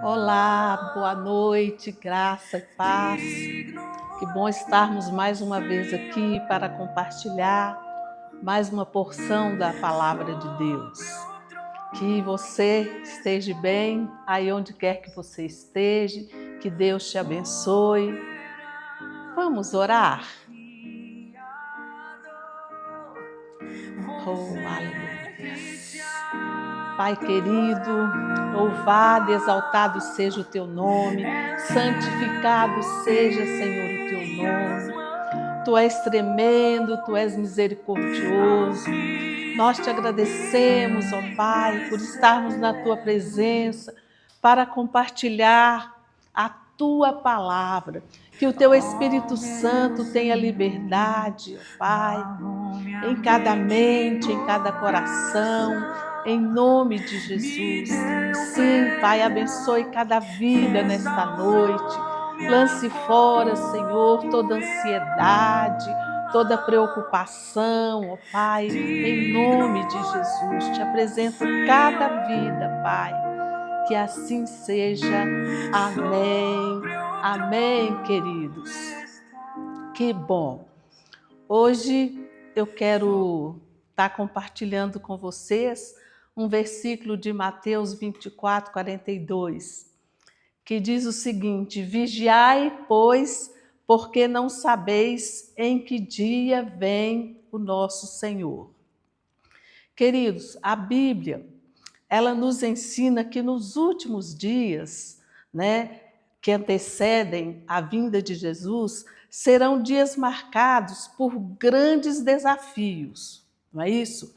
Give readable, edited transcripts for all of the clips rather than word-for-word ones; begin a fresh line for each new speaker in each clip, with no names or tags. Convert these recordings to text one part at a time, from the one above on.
Olá, boa noite, graça e paz. Que bom estarmos mais uma vez aqui para compartilhar mais uma porção da palavra de Deus. Que você esteja bem aí onde quer que você esteja, que Deus te abençoe. Vamos orar? Oh, aleluia. Pai querido, louvado e exaltado seja o teu nome, santificado seja, Senhor, o teu nome. Tu és tremendo, tu és misericordioso. Nós te agradecemos, ó Pai, por estarmos na tua presença para compartilhar a tua palavra. Que o teu Espírito Santo tenha liberdade, ó Pai, em cada mente, em cada coração, em nome de Jesus. Sim, Pai, abençoe cada vida nesta noite. Lance fora, Senhor, toda ansiedade, toda preocupação, ó Pai, em nome de Jesus. Te apresento cada vida, Pai. Que assim seja. Amém. Amém, queridos. Que bom. Hoje eu quero estar compartilhando com vocês um versículo de Mateus 24, 42, que diz o seguinte: vigiai, pois, porque não sabeis em que dia vem o nosso Senhor. Queridos, a Bíblia, ela nos ensina que nos últimos dias, que antecedem a vinda de Jesus, serão dias marcados por grandes desafios, não é isso?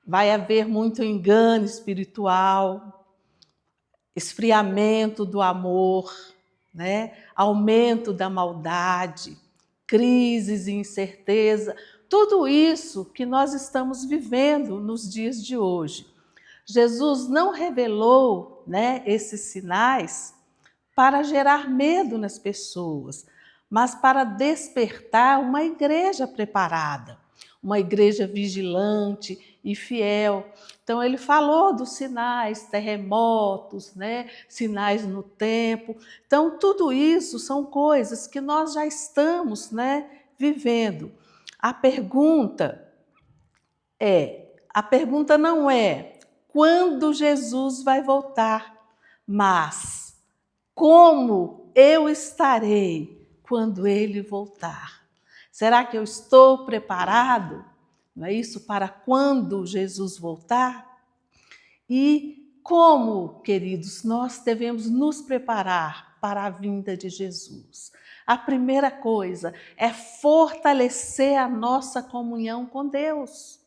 Vai haver muito engano espiritual, esfriamento do amor, aumento da maldade, crises e incerteza, tudo isso que nós estamos vivendo nos dias de hoje. Jesus não revelou, esses sinais para gerar medo nas pessoas, mas para despertar uma igreja preparada, uma igreja vigilante e fiel. Então ele falou dos sinais, terremotos, sinais no tempo. Então tudo isso são coisas que nós já estamos, vivendo. A pergunta não é quando Jesus vai voltar, mas como eu estarei quando ele voltar? Será que eu estou preparado, não é isso, para quando Jesus voltar? E como, queridos, nós devemos nos preparar para a vinda de Jesus? A primeira coisa é fortalecer a nossa comunhão com Deus.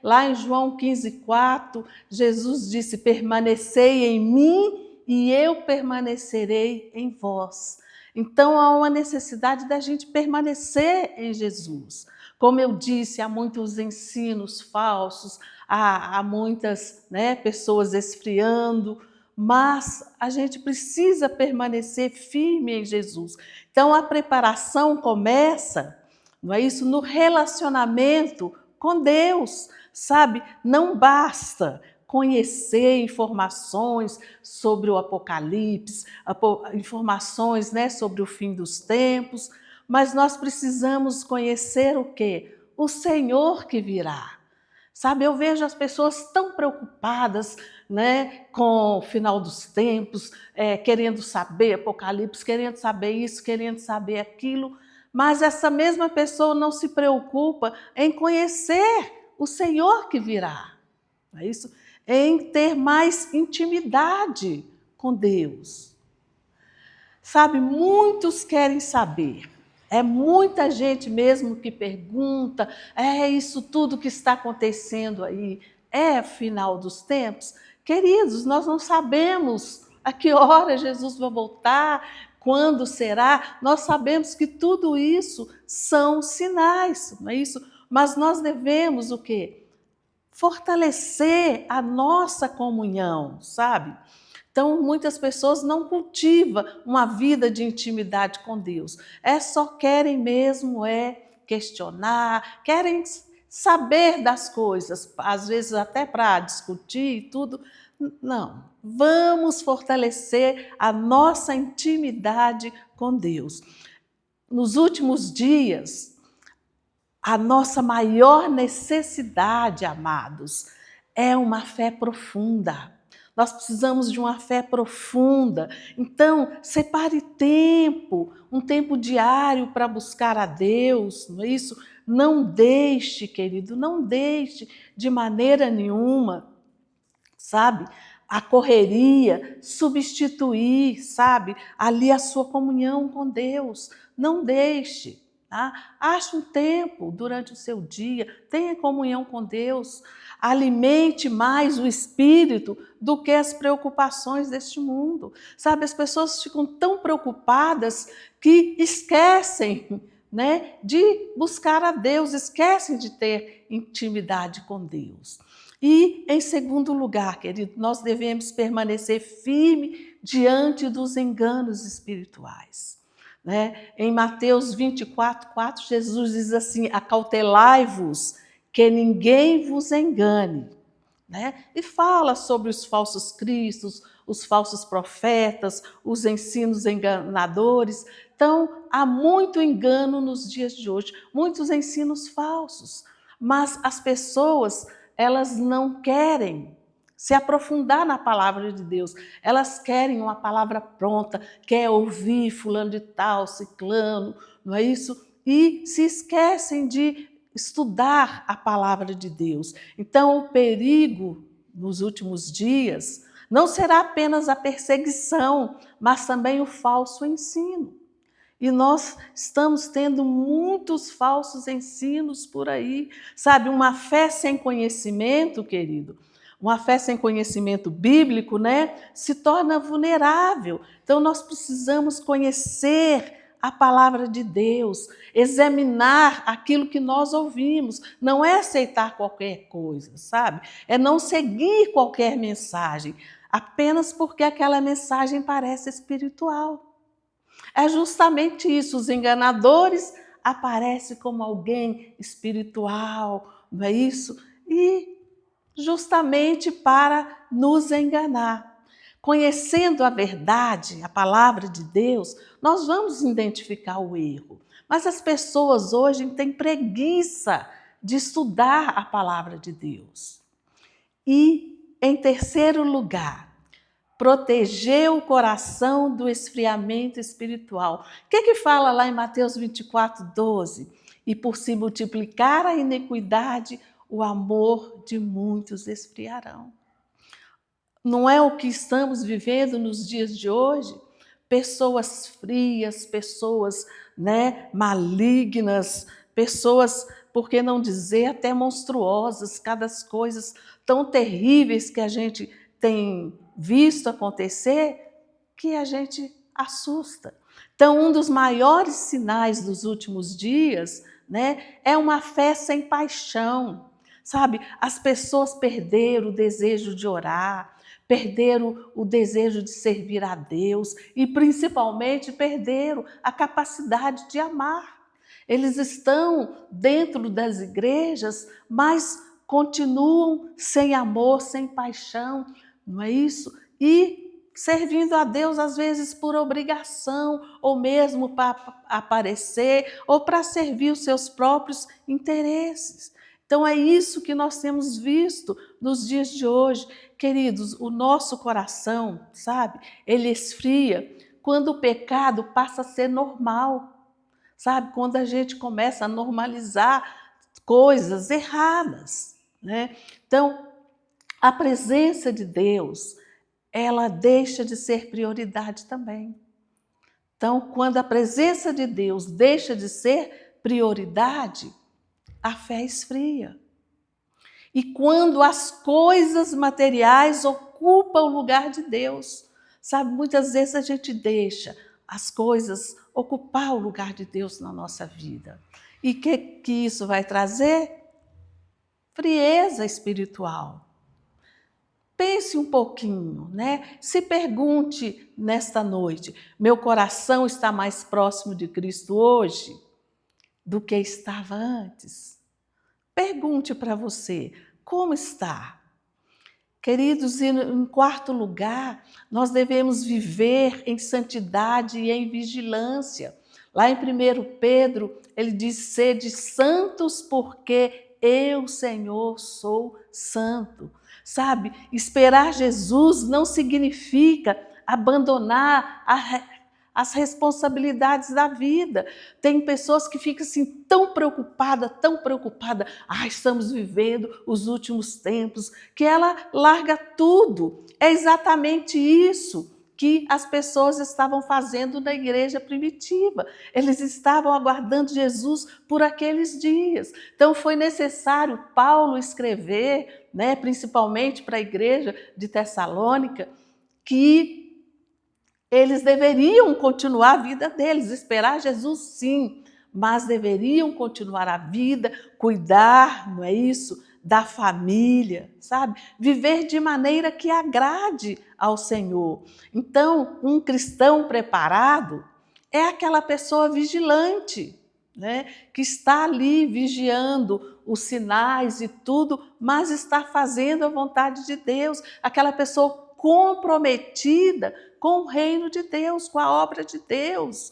Lá em João 15:4, Jesus disse: permanecei em mim e eu permanecerei em vós. Então há uma necessidade da gente permanecer em Jesus. Como eu disse, há muitos ensinos falsos, há muitas pessoas esfriando, mas a gente precisa permanecer firme em Jesus. Então a preparação começa, não é isso, no relacionamento com Deus, sabe? Não basta conhecer informações sobre o Apocalipse, informações, sobre o fim dos tempos, mas nós precisamos conhecer o quê? O Senhor que virá. Sabe, eu vejo as pessoas tão preocupadas, com o final dos tempos, querendo saber Apocalipse, querendo saber isso, querendo saber aquilo, mas essa mesma pessoa não se preocupa em conhecer o Senhor que virá, não é isso? Em ter mais intimidade com Deus. Sabe, muitos querem saber. É muita gente mesmo que pergunta, isso tudo que está acontecendo aí é final dos tempos? Queridos, nós não sabemos a que hora Jesus vai voltar, quando será. Nós sabemos que tudo isso são sinais, não é isso? Mas nós devemos o quê? Fortalecer a nossa comunhão, sabe? Então, muitas pessoas não cultivam uma vida de intimidade com Deus. Só querem mesmo questionar, querem saber das coisas, às vezes até para discutir e tudo. Não, vamos fortalecer a nossa intimidade com Deus. Nos últimos dias, a nossa maior necessidade, amados, é uma fé profunda. Nós precisamos de uma fé profunda. Então, separe tempo, um tempo diário para buscar a Deus, não é isso? Não deixe, querido, não deixe de maneira nenhuma, sabe? A correria, substituir, sabe? Ali a sua comunhão com Deus. Não deixe. Tá? Ache um tempo durante o seu dia, tenha comunhão com Deus, alimente mais o espírito do que as preocupações deste mundo. Sabe, as pessoas ficam tão preocupadas que esquecem, né, de buscar a Deus, esquecem de ter intimidade com Deus. E, em segundo lugar, querido, nós devemos permanecer firme diante dos enganos espirituais. Né? Em Mateus 24:4, Jesus diz assim: acautelai-vos, que ninguém vos engane. Né? E fala sobre os falsos cristos, os falsos profetas, os ensinos enganadores. Então, há muito engano nos dias de hoje, muitos ensinos falsos, mas as pessoas, elas não querem se aprofundar na palavra de Deus. Elas querem uma palavra pronta, quer ouvir fulano de tal, ciclano, não é isso? E se esquecem de estudar a palavra de Deus. Então, o perigo nos últimos dias não será apenas a perseguição, mas também o falso ensino. E nós estamos tendo muitos falsos ensinos por aí, sabe? Uma fé sem conhecimento, querido, uma fé sem conhecimento bíblico, né, se torna vulnerável. Então nós precisamos conhecer a palavra de Deus, examinar aquilo que nós ouvimos. Não é aceitar qualquer coisa, sabe? É não seguir qualquer mensagem, apenas porque aquela mensagem parece espiritual. É justamente isso, os enganadores aparecem como alguém espiritual, não é isso? E justamente para nos enganar. Conhecendo a verdade, a palavra de Deus, nós vamos identificar o erro. Mas as pessoas hoje têm preguiça de estudar a palavra de Deus. E, em terceiro lugar, proteger o coração do esfriamento espiritual. O que fala lá em Mateus 24:12? E por se multiplicar a iniquidade, o amor de muitos esfriarão. Não é o que estamos vivendo nos dias de hoje? Pessoas frias, pessoas, né, malignas, pessoas, por que não dizer, até monstruosas, cada coisas tão terríveis que a gente tem visto acontecer, que a gente assusta. Então, um dos maiores sinais dos últimos dias, né, é uma fé sem paixão. Sabe, as pessoas perderam o desejo de orar, perderam o desejo de servir a Deus e, principalmente, perderam a capacidade de amar. Eles estão dentro das igrejas, mas continuam sem amor, sem paixão, não é isso? E servindo a Deus, às vezes, por obrigação, ou mesmo para aparecer, ou para servir os seus próprios interesses. Então é isso que nós temos visto nos dias de hoje. Queridos, o nosso coração, sabe, ele esfria quando o pecado passa a ser normal, sabe? Quando a gente começa a normalizar coisas erradas, né? Então, a presença de Deus, ela deixa de ser prioridade também. Então, quando a presença de Deus deixa de ser prioridade, a fé esfria. E quando as coisas materiais ocupam o lugar de Deus, sabe, muitas vezes a gente deixa as coisas ocupar o lugar de Deus na nossa vida. E que isso vai trazer? Frieza espiritual. Pense um pouquinho, né? Se pergunte nesta noite: meu coração está mais próximo de Cristo hoje do que estava antes? Pergunte para você, como está? Queridos, e em quarto lugar, nós devemos viver em santidade e em vigilância. Lá em 1 Pedro, ele diz: sede santos, porque eu, Senhor, sou santo. Sabe, esperar Jesus não significa abandonar as responsabilidades da vida. Tem pessoas que ficam assim tão preocupadas, estamos vivendo os últimos tempos, que ela larga tudo. É exatamente isso que as pessoas estavam fazendo na igreja primitiva. Eles estavam aguardando Jesus por aqueles dias. Então foi necessário Paulo escrever, principalmente para a igreja de Tessalônica, que eles deveriam continuar a vida deles, esperar Jesus sim, mas deveriam continuar a vida, cuidar, não é isso? Da família, sabe? Viver de maneira que agrade ao Senhor. Então, um cristão preparado é aquela pessoa vigilante, que está ali vigiando os sinais e tudo, mas está fazendo a vontade de Deus, aquela pessoa comprometida com o reino de Deus, com a obra de Deus,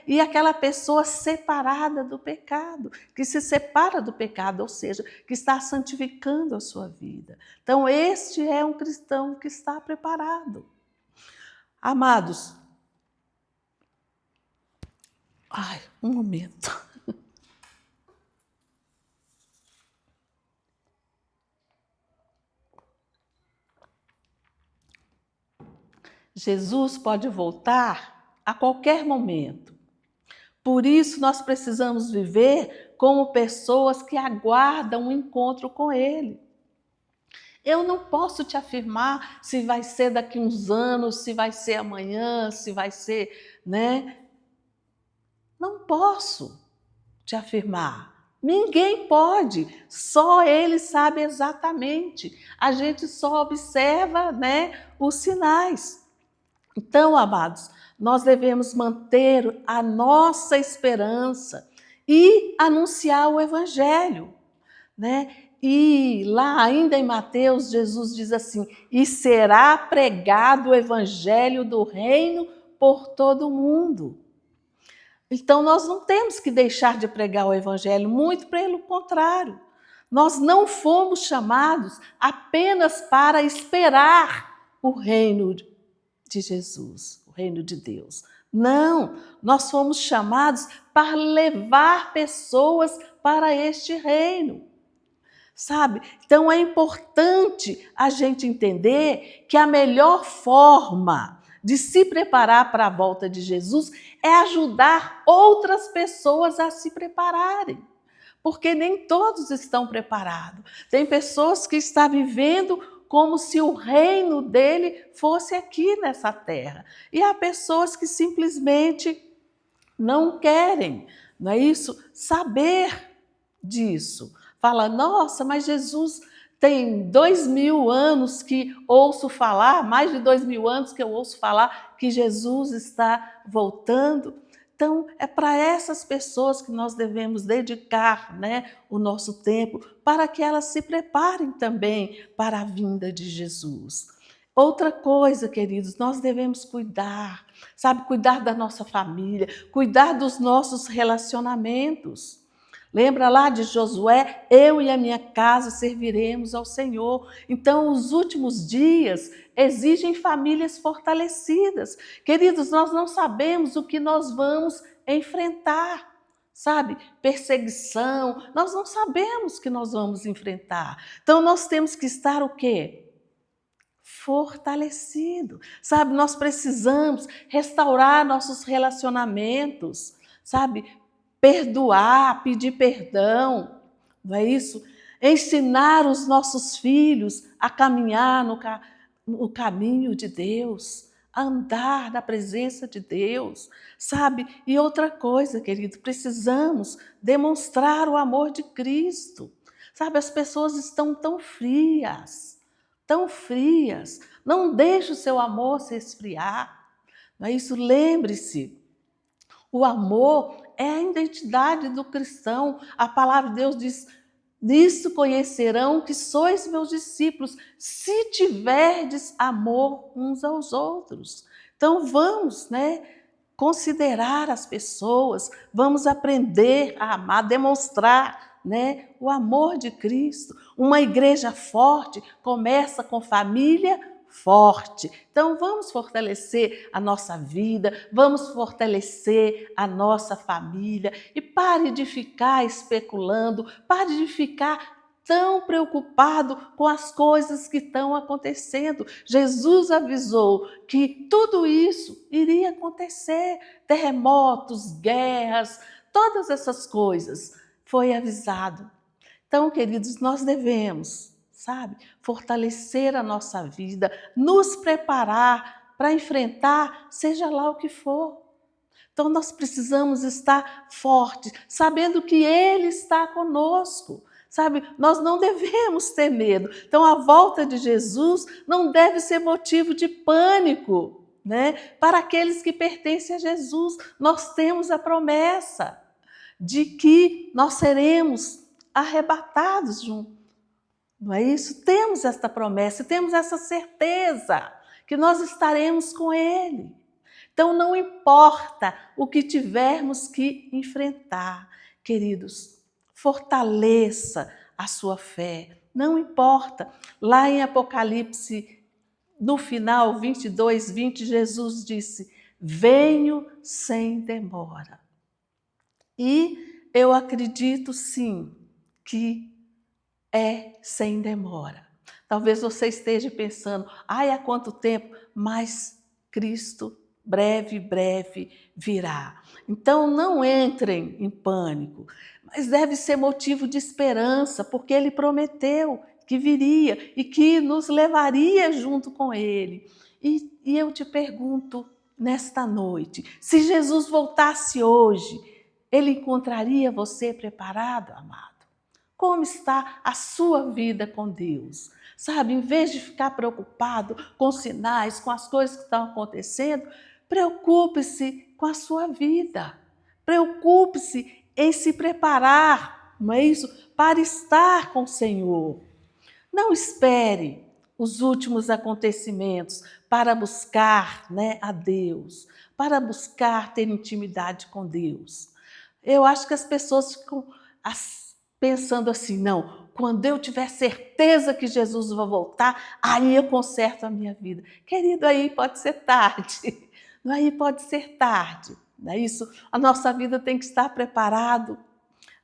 E aquela pessoa separada do pecado, que se separa do pecado, ou seja, que está santificando a sua vida. Então, este é um cristão que está preparado. Amados, um momento. Jesus pode voltar a qualquer momento. Por isso, nós precisamos viver como pessoas que aguardam um encontro com Ele. Eu não posso te afirmar se vai ser daqui uns anos, se vai ser amanhã, se vai ser, Não posso te afirmar. Ninguém pode, só Ele sabe exatamente. A gente só observa, os sinais. Então, amados, nós devemos manter a nossa esperança e anunciar o Evangelho, E lá ainda em Mateus, Jesus diz assim: e será pregado o Evangelho do Reino por todo o mundo. Então, nós não temos que deixar de pregar o Evangelho, muito pelo contrário. Nós não fomos chamados apenas para esperar o reino de Jesus, o reino de Deus. Não, nós fomos chamados para levar pessoas para este reino. Sabe? Então é importante a gente entender que a melhor forma de se preparar para a volta de Jesus é ajudar outras pessoas a se prepararem. Porque nem todos estão preparados. Tem pessoas que estão vivendo como se o reino dele fosse aqui nessa terra. E há pessoas que simplesmente não querem, não é isso? Saber disso. Fala, nossa, mas Jesus tem 2000 anos que ouço falar, mais de 2000 anos que eu ouço falar que Jesus está voltando. Então, é para essas pessoas que nós devemos dedicar, o nosso tempo, para que elas se preparem também para a vinda de Jesus. Outra coisa, queridos, nós devemos cuidar, cuidar da nossa família, cuidar dos nossos relacionamentos. Lembra lá de Josué? Eu e a minha casa serviremos ao Senhor. Então, os últimos dias exigem famílias fortalecidas. Queridos, nós não sabemos o que nós vamos enfrentar, Perseguição, nós não sabemos o que nós vamos enfrentar. Então, nós temos que estar o quê? Fortalecido, Nós precisamos restaurar nossos relacionamentos, Perdoar, pedir perdão, não é isso? Ensinar os nossos filhos a caminhar no caminho de Deus, a andar na presença de Deus, E outra coisa, querido, precisamos demonstrar o amor de Cristo, As pessoas estão tão frias, não deixe o seu amor se esfriar, não é isso? Lembre-se, o amor é a identidade do cristão. A palavra de Deus diz, Nisso conhecerão que sois meus discípulos, se tiverdes amor uns aos outros. Então vamos, considerar as pessoas, vamos aprender a amar, demonstrar, o amor de Cristo. Uma igreja forte começa com família forte. Então vamos fortalecer a nossa vida, vamos fortalecer a nossa família e pare de ficar especulando, pare de ficar tão preocupado com as coisas que estão acontecendo. Jesus avisou que tudo isso iria acontecer, terremotos, guerras, todas essas coisas. Foi avisado. Então, queridos, nós devemos, fortalecer a nossa vida, nos preparar para enfrentar, seja lá o que for. Então, nós precisamos estar fortes, sabendo que Ele está conosco. Nós não devemos ter medo. Então, a volta de Jesus não deve ser motivo de pânico, Para aqueles que pertencem a Jesus, nós temos a promessa de que nós seremos arrebatados juntos. Não é isso? Temos esta promessa, temos essa certeza que nós estaremos com Ele. Então, não importa o que tivermos que enfrentar, queridos, fortaleça a sua fé. Não importa. Lá em Apocalipse, no final, 22, 20, Jesus disse: venho sem demora. E eu acredito sim que é sem demora. Talvez você esteja pensando, há quanto tempo? Mas Cristo breve virá. Então não entrem em pânico, mas deve ser motivo de esperança, porque Ele prometeu que viria e que nos levaria junto com Ele. E eu te pergunto nesta noite, se Jesus voltasse hoje, Ele encontraria você preparado, amado? Como está a sua vida com Deus? Em vez de ficar preocupado com os sinais, com as coisas que estão acontecendo, preocupe-se com a sua vida. Preocupe-se em se preparar, não é isso? Para estar com o Senhor. Não espere os últimos acontecimentos para buscar, a Deus, para buscar ter intimidade com Deus. Eu acho que as pessoas ficam pensando assim, não, quando eu tiver certeza que Jesus vai voltar, aí eu conserto a minha vida. Querido, aí pode ser tarde, aí pode ser tarde, não é isso? A nossa vida tem que estar preparado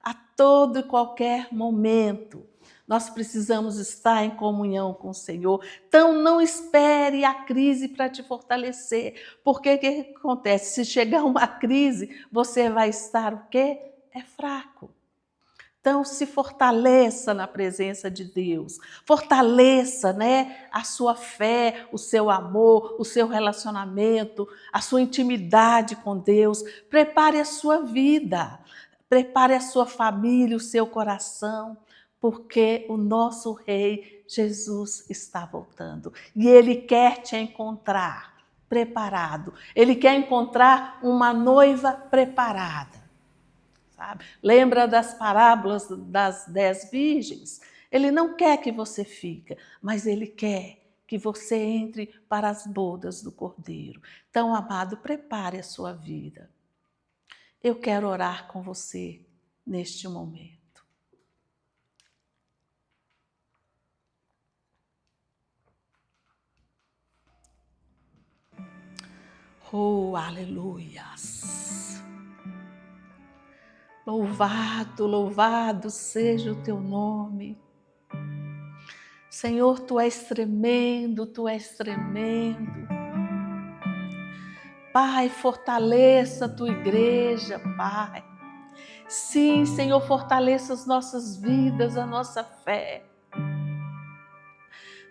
a todo e qualquer momento. Nós precisamos estar em comunhão com o Senhor. Então não espere a crise para te fortalecer, porque o que acontece? Se chegar uma crise, você vai estar o quê? É fraco. Então, se fortaleça na presença de Deus, fortaleça, a sua fé, o seu amor, o seu relacionamento, a sua intimidade com Deus. Prepare a sua vida, prepare a sua família, o seu coração, porque o nosso Rei Jesus está voltando e Ele quer te encontrar preparado, Ele quer encontrar uma noiva preparada. Lembra das parábolas das 10 virgens? Ele não quer que você fique, mas Ele quer que você entre para as bodas do Cordeiro. Então, amado, prepare a sua vida. Eu quero orar com você neste momento. Oh, aleluias! Louvado, louvado seja o teu nome. Senhor, tu és tremendo, tu és tremendo. Pai, fortaleça a tua igreja, Pai. Sim, Senhor, fortaleça as nossas vidas, a nossa fé.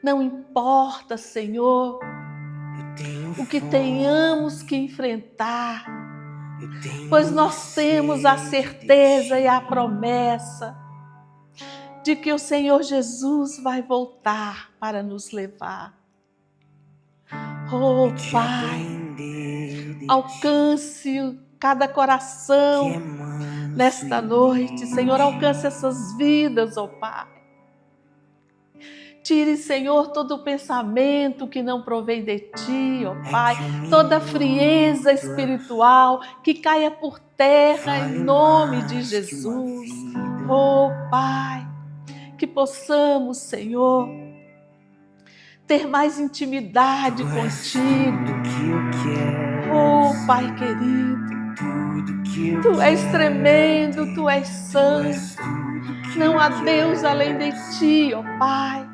Não importa, Senhor, o que tenhamos que enfrentar, pois nós temos a certeza e a promessa de que o Senhor Jesus vai voltar para nos levar. Oh, Pai, alcance cada coração, nesta noite, Senhor, alcance essas vidas, ó Pai. Tire, Senhor, todo pensamento que não provém de Ti, ó Pai, toda frieza espiritual que caia por terra em nome de Jesus. Oh Pai, que possamos, Senhor, ter mais intimidade contigo. Oh Pai querido, Tu és tremendo, Tu és santo. Não há Deus além de Ti, ó Pai.